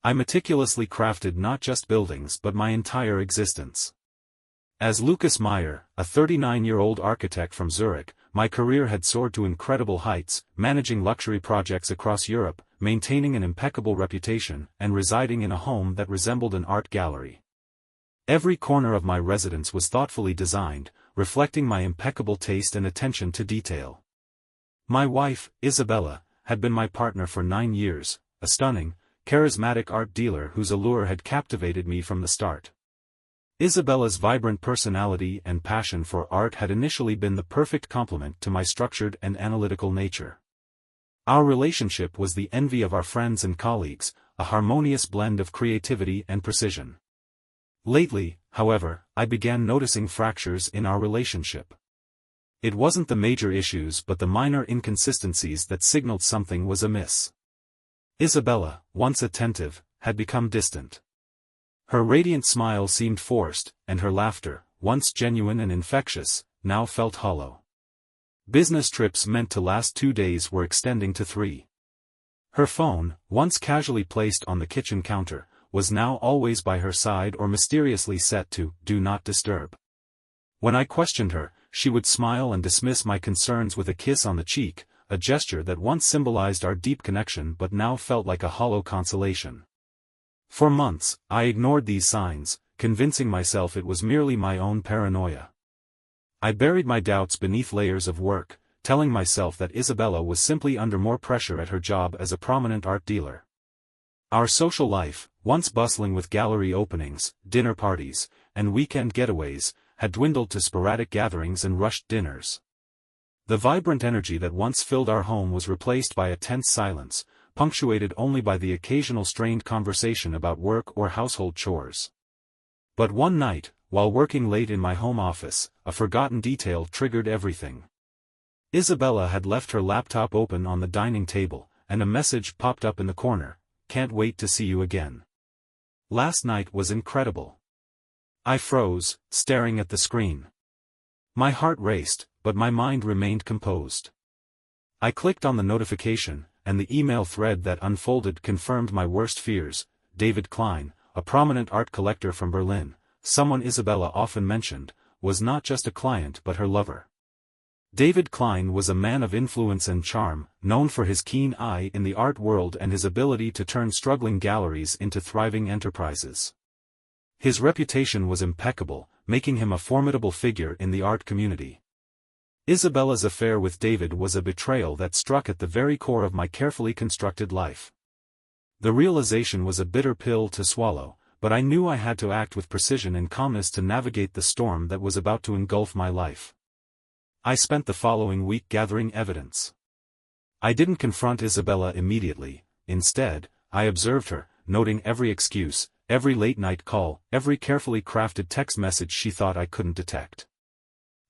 I meticulously crafted not just buildings but my entire existence. As Lucas Meyer, a 39-year-old architect from Zurich, my career had soared to incredible heights, managing luxury projects across Europe, maintaining an impeccable reputation, and residing in a home that resembled an art gallery. Every corner of my residence was thoughtfully designed, reflecting my impeccable taste and attention to detail. My wife, Isabella, had been my partner for 9 years, a stunning, charismatic art dealer whose allure had captivated me from the start. Isabella's vibrant personality and passion for art had initially been the perfect complement to my structured and analytical nature. Our relationship was the envy of our friends and colleagues, a harmonious blend of creativity and precision. Lately, however, I began noticing fractures in our relationship. It wasn't the major issues but the minor inconsistencies that signaled something was amiss. Isabella, once attentive, had become distant. Her radiant smile seemed forced, and her laughter, once genuine and infectious, now felt hollow. Business trips meant to last 2 days were extending to 3. Her phone, once casually placed on the kitchen counter, was now always by her side or mysteriously set to "Do Not Disturb." When I questioned her, she would smile and dismiss my concerns with a kiss on the cheek, a gesture that once symbolized our deep connection but now felt like a hollow consolation. For months, I ignored these signs, convincing myself it was merely my own paranoia. I buried my doubts beneath layers of work, telling myself that Isabella was simply under more pressure at her job as a prominent art dealer. Our social life, once bustling with gallery openings, dinner parties, and weekend getaways, had dwindled to sporadic gatherings and rushed dinners. The vibrant energy that once filled our home was replaced by a tense silence, punctuated only by the occasional strained conversation about work or household chores. But one night, while working late in my home office, a forgotten detail triggered everything. Isabella had left her laptop open on the dining table, and a message popped up in the corner: "Can't wait to see you again. Last night was incredible." I froze, staring at the screen. My heart raced, but my mind remained composed. I clicked on the notification, and the email thread that unfolded confirmed my worst fears. David Klein, a prominent art collector from Berlin, someone Isabella often mentioned, was not just a client but her lover. David Klein was a man of influence and charm, known for his keen eye in the art world and his ability to turn struggling galleries into thriving enterprises. His reputation was impeccable, making him a formidable figure in the art community. Isabella's affair with David was a betrayal that struck at the very core of my carefully constructed life. The realization was a bitter pill to swallow, but I knew I had to act with precision and calmness to navigate the storm that was about to engulf my life. I spent the following week gathering evidence. I didn't confront Isabella immediately. Instead, I observed her, noting every excuse, every late-night call, every carefully crafted text message she thought I couldn't detect.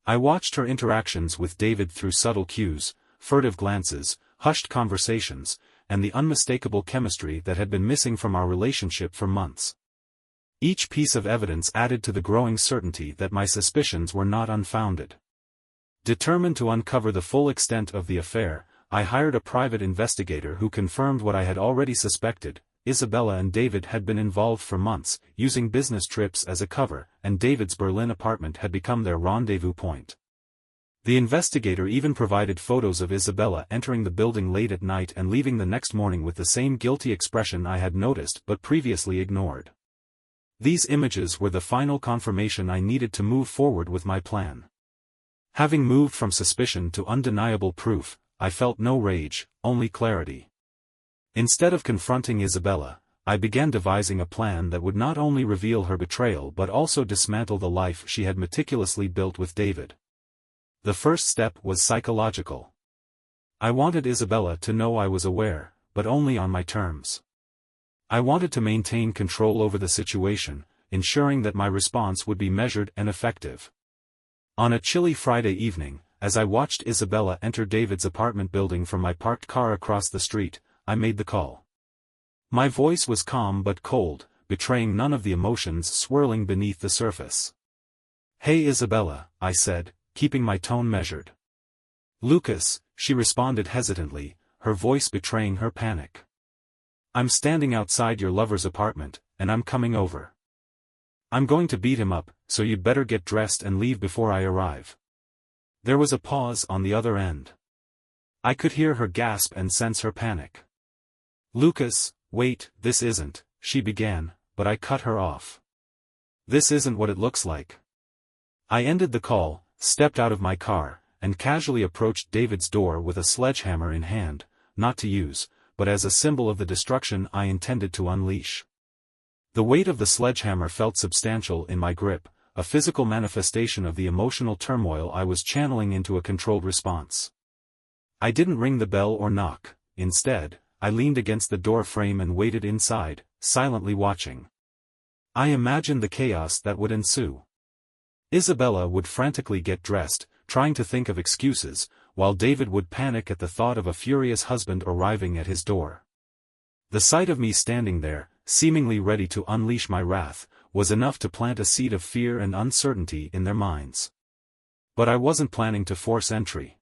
I watched her interactions with David through subtle cues, furtive glances, hushed conversations, and the unmistakable chemistry that had been missing from our relationship for months. Each piece of evidence added to the growing certainty that my suspicions were not unfounded. Determined to uncover the full extent of the affair, I hired a private investigator who confirmed what I had already suspected. Isabella and David had been involved for months, using business trips as a cover, and David's Berlin apartment had become their rendezvous point. The investigator even provided photos of Isabella entering the building late at night and leaving the next morning with the same guilty expression I had noticed but previously ignored. These images were the final confirmation I needed to move forward with my plan. Having moved from suspicion to undeniable proof, I felt no rage, only clarity. Instead of confronting Isabella, I began devising a plan that would not only reveal her betrayal but also dismantle the life she had meticulously built with David. The first step was psychological. I wanted Isabella to know I was aware, but only on my terms. I wanted to maintain control over the situation, ensuring that my response would be measured and effective. On a chilly Friday evening, as I watched Isabella enter David's apartment building from my parked car across the street, I made the call. My voice was calm but cold, betraying none of the emotions swirling beneath the surface. "Hey Isabella," I said, keeping my tone measured. "Lucas," she responded hesitantly, her voice betraying her panic. I'm standing outside your lover's apartment, and I'm coming over. I'm going to beat him up, so you'd better get dressed and leave before I arrive." There was a pause on the other end. I could hear her gasp and sense her panic. "Lucas, wait, this isn't," she began, but I cut her off. "This isn't what it looks like." I ended the call, stepped out of my car, and casually approached David's door with a sledgehammer in hand, not to use, but as a symbol of the destruction I intended to unleash. The weight of the sledgehammer felt substantial in my grip, a physical manifestation of the emotional turmoil I was channeling into a controlled response. I didn't ring the bell or knock. Instead, I leaned against the door frame and waited inside, silently watching. I imagined the chaos that would ensue. Isabella would frantically get dressed, trying to think of excuses, while David would panic at the thought of a furious husband arriving at his door. The sight of me standing there, seemingly ready to unleash my wrath, was enough to plant a seed of fear and uncertainty in their minds. But I wasn't planning to force entry.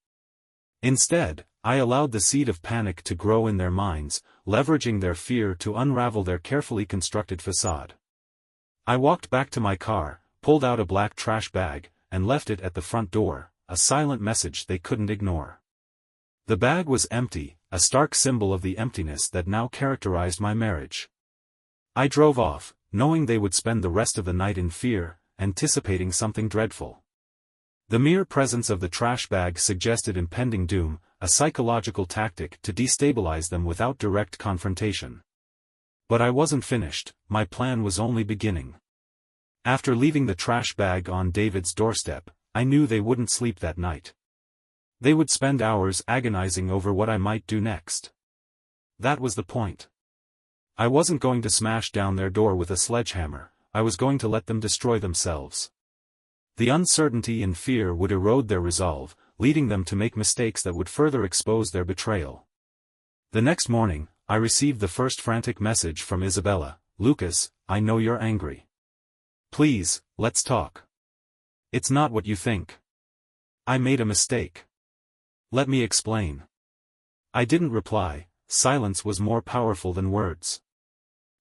Instead, I allowed the seed of panic to grow in their minds, leveraging their fear to unravel their carefully constructed facade. I walked back to my car, pulled out a black trash bag, and left it at the front door, a silent message they couldn't ignore. The bag was empty, a stark symbol of the emptiness that now characterized my marriage. I drove off, knowing they would spend the rest of the night in fear, anticipating something dreadful. The mere presence of the trash bag suggested impending doom, a psychological tactic to destabilize them without direct confrontation. But I wasn't finished, my plan was only beginning. After leaving the trash bag on David's doorstep, I knew they wouldn't sleep that night. They would spend hours agonizing over what I might do next. That was the point. I wasn't going to smash down their door with a sledgehammer, I was going to let them destroy themselves. The uncertainty and fear would erode their resolve, leading them to make mistakes that would further expose their betrayal. The next morning, I received the first frantic message from Isabella. "Lucas, I know you're angry. Please, let's talk. It's not what you think. I made a mistake. Let me explain." I didn't reply. Silence was more powerful than words.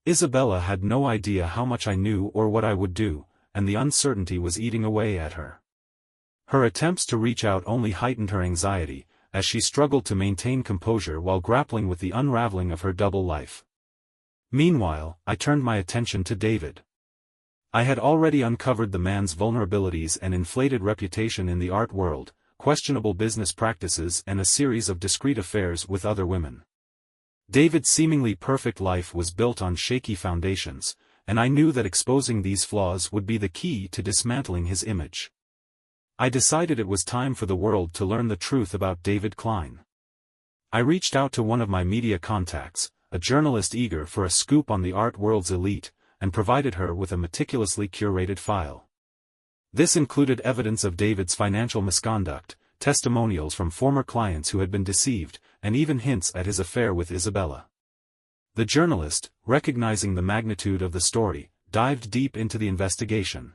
Isabella had no idea how much I knew or what I would do, and the uncertainty was eating away at her. Her attempts to reach out only heightened her anxiety, as she struggled to maintain composure while grappling with the unraveling of her double life. Meanwhile, I turned my attention to David. I had already uncovered the man's vulnerabilities and inflated reputation in the art world, questionable business practices and a series of discreet affairs with other women. David's seemingly perfect life was built on shaky foundations, and I knew that exposing these flaws would be the key to dismantling his image. I decided it was time for the world to learn the truth about David Klein. I reached out to one of my media contacts, a journalist eager for a scoop on the art world's elite, and provided her with a meticulously curated file. This included evidence of David's financial misconduct, testimonials from former clients who had been deceived, and even hints at his affair with Isabella. The journalist, recognizing the magnitude of the story, dived deep into the investigation.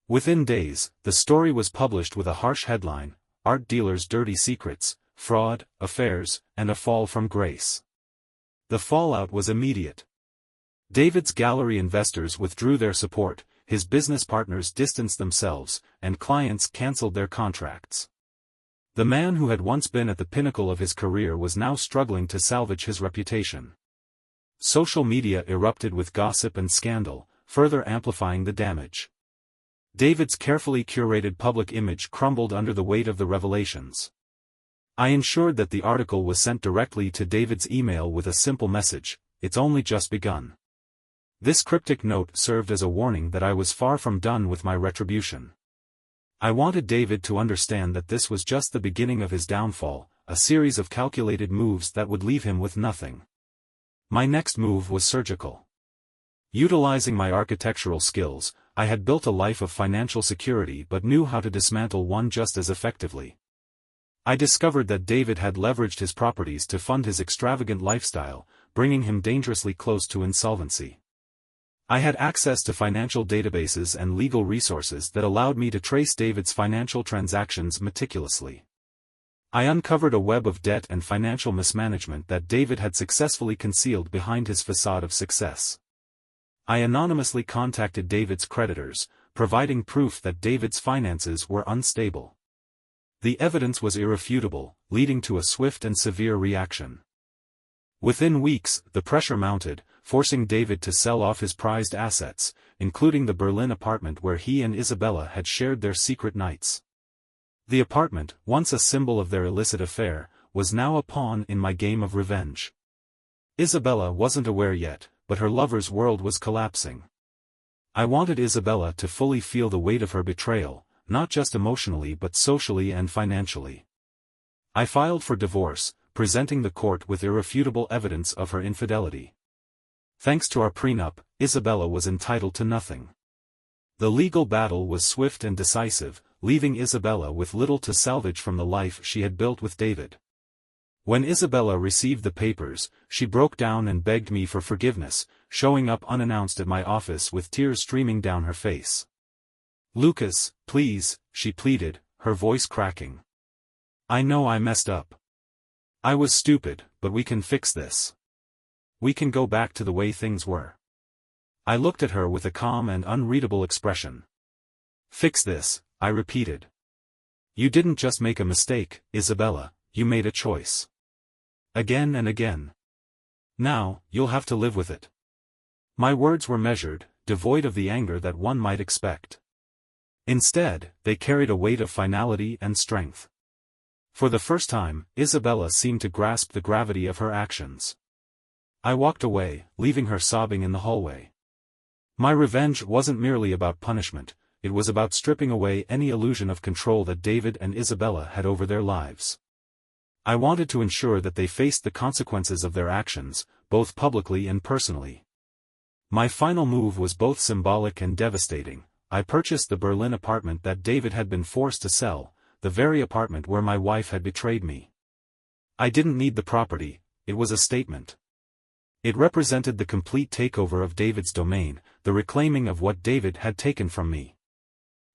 Within days, the story was published with a harsh headline: "Art Dealer's Dirty Secrets, Fraud, Affairs, and a Fall from Grace." The fallout was immediate. David's gallery investors withdrew their support, his business partners distanced themselves, and clients cancelled their contracts. The man who had once been at the pinnacle of his career was now struggling to salvage his reputation. Social media erupted with gossip and scandal, further amplifying the damage. David's carefully curated public image crumbled under the weight of the revelations. I ensured that the article was sent directly to David's email with a simple message: "It's only just begun." This cryptic note served as a warning that I was far from done with my retribution. I wanted David to understand that this was just the beginning of his downfall, a series of calculated moves that would leave him with nothing. My next move was surgical. Utilizing my architectural skills, I had built a life of financial security but knew how to dismantle one just as effectively. I discovered that David had leveraged his properties to fund his extravagant lifestyle, bringing him dangerously close to insolvency. I had access to financial databases and legal resources that allowed me to trace David's financial transactions meticulously. I uncovered a web of debt and financial mismanagement that David had successfully concealed behind his facade of success. I anonymously contacted David's creditors, providing proof that David's finances were unstable. The evidence was irrefutable, leading to a swift and severe reaction. Within weeks, the pressure mounted, forcing David to sell off his prized assets, including the Berlin apartment where he and Isabella had shared their secret nights. The apartment, once a symbol of their illicit affair, was now a pawn in my game of revenge. Isabella wasn't aware yet, but her lover's world was collapsing. I wanted Isabella to fully feel the weight of her betrayal, not just emotionally but socially and financially. I filed for divorce, presenting the court with irrefutable evidence of her infidelity. Thanks to our prenup, Isabella was entitled to nothing. The legal battle was swift and decisive, leaving Isabella with little to salvage from the life she had built with David. When Isabella received the papers, she broke down and begged me for forgiveness, showing up unannounced at my office with tears streaming down her face. "Lucas, please," she pleaded, her voice cracking. "I know I messed up. I was stupid, but we can fix this. We can go back to the way things were." I looked at her with a calm and unreadable expression. "Fix this," I repeated. "You didn't just make a mistake, Isabella, you made a choice. Again and again. Now, you'll have to live with it." My words were measured, devoid of the anger that one might expect. Instead, they carried a weight of finality and strength. For the first time, Isabella seemed to grasp the gravity of her actions. I walked away, leaving her sobbing in the hallway. My revenge wasn't merely about punishment, it was about stripping away any illusion of control that David and Isabella had over their lives. I wanted to ensure that they faced the consequences of their actions, both publicly and personally. My final move was both symbolic and devastating. I purchased the Berlin apartment that David had been forced to sell, the very apartment where my wife had betrayed me. I didn't need the property, it was a statement. It represented the complete takeover of David's domain, the reclaiming of what David had taken from me.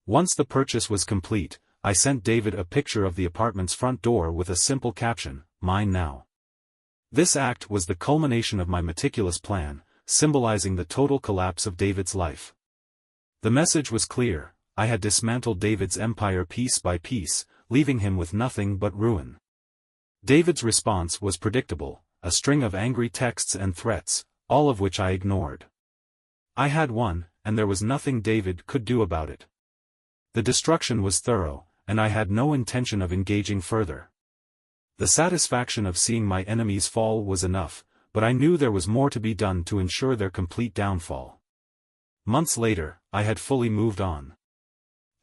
Once the purchase was complete, I sent David a picture of the apartment's front door with a simple caption, "Mine now." This act was the culmination of my meticulous plan, symbolizing the total collapse of David's life. The message was clear: I had dismantled David's empire piece by piece, leaving him with nothing but ruin. David's response was predictable, a string of angry texts and threats, all of which I ignored. I had won, and there was nothing David could do about it. The destruction was thorough, and I had no intention of engaging further. The satisfaction of seeing my enemies fall was enough, but I knew there was more to be done to ensure their complete downfall. Months later, I had fully moved on.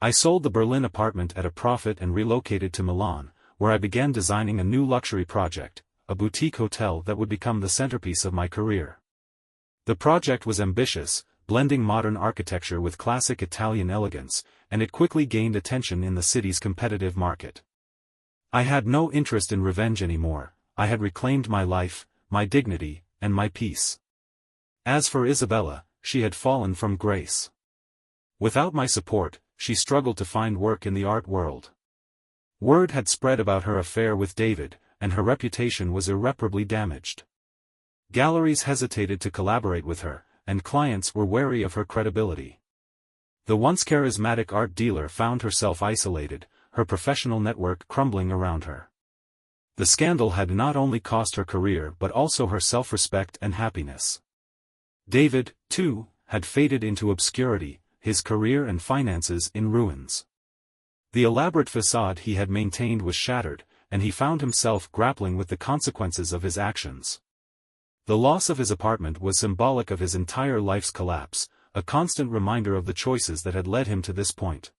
I sold the Berlin apartment at a profit and relocated to Milan, where I began designing a new luxury project, a boutique hotel that would become the centerpiece of my career. The project was ambitious, blending modern architecture with classic Italian elegance, and it quickly gained attention in the city's competitive market. I had no interest in revenge anymore. I had reclaimed my life, my dignity, and my peace. As for Isabella, she had fallen from grace. Without my support, she struggled to find work in the art world. Word had spread about her affair with David, and her reputation was irreparably damaged. Galleries hesitated to collaborate with her, and clients were wary of her credibility. The once charismatic art dealer found herself isolated, her professional network crumbling around her. The scandal had not only cost her career but also her self-respect and happiness. David, too, had faded into obscurity, his career and finances in ruins. The elaborate facade he had maintained was shattered, and he found himself grappling with the consequences of his actions. The loss of his apartment was symbolic of his entire life's collapse, a constant reminder of the choices that had led him to this point.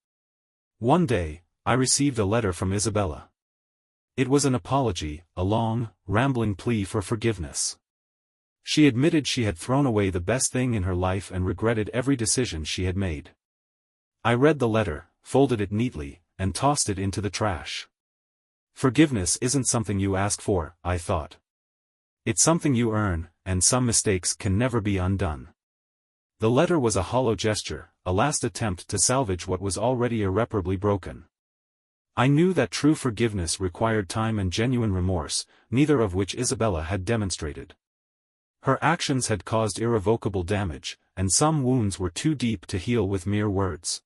One day, I received a letter from Isabella. It was an apology, a long, rambling plea for forgiveness. She admitted she had thrown away the best thing in her life and regretted every decision she had made. I read the letter, folded it neatly, and tossed it into the trash. Forgiveness isn't something you ask for, I thought. It's something you earn, and some mistakes can never be undone. The letter was a hollow gesture, a last attempt to salvage what was already irreparably broken. I knew that true forgiveness required time and genuine remorse, neither of which Isabella had demonstrated. Her actions had caused irrevocable damage, and some wounds were too deep to heal with mere words.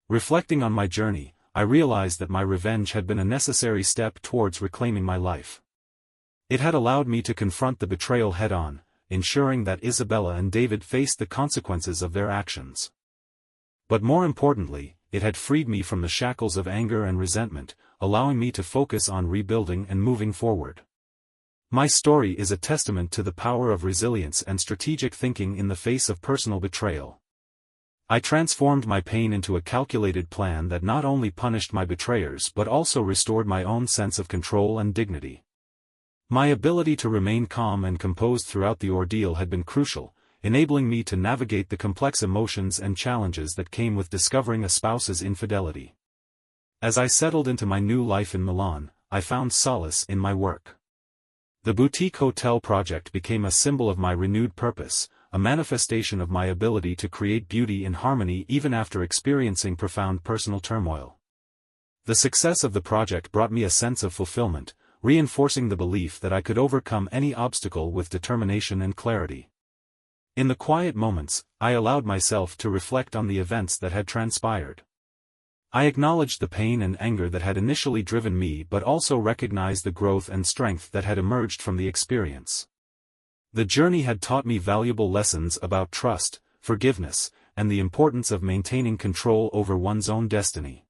Reflecting on my journey, I realized that my revenge had been a necessary step towards reclaiming my life. It had allowed me to confront the betrayal head-on, ensuring that Isabella and David faced the consequences of their actions. But more importantly, it had freed me from the shackles of anger and resentment, allowing me to focus on rebuilding and moving forward. My story is a testament to the power of resilience and strategic thinking in the face of personal betrayal. I transformed my pain into a calculated plan that not only punished my betrayers but also restored my own sense of control and dignity. My ability to remain calm and composed throughout the ordeal had been crucial, enabling me to navigate the complex emotions and challenges that came with discovering a spouse's infidelity. As I settled into my new life in Milan, I found solace in my work. The boutique hotel project became a symbol of my renewed purpose, a manifestation of my ability to create beauty in harmony even after experiencing profound personal turmoil. The success of the project brought me a sense of fulfillment, reinforcing the belief that I could overcome any obstacle with determination and clarity. In the quiet moments, I allowed myself to reflect on the events that had transpired. I acknowledged the pain and anger that had initially driven me but also recognized the growth and strength that had emerged from the experience. The journey had taught me valuable lessons about trust, forgiveness, and the importance of maintaining control over one's own destiny.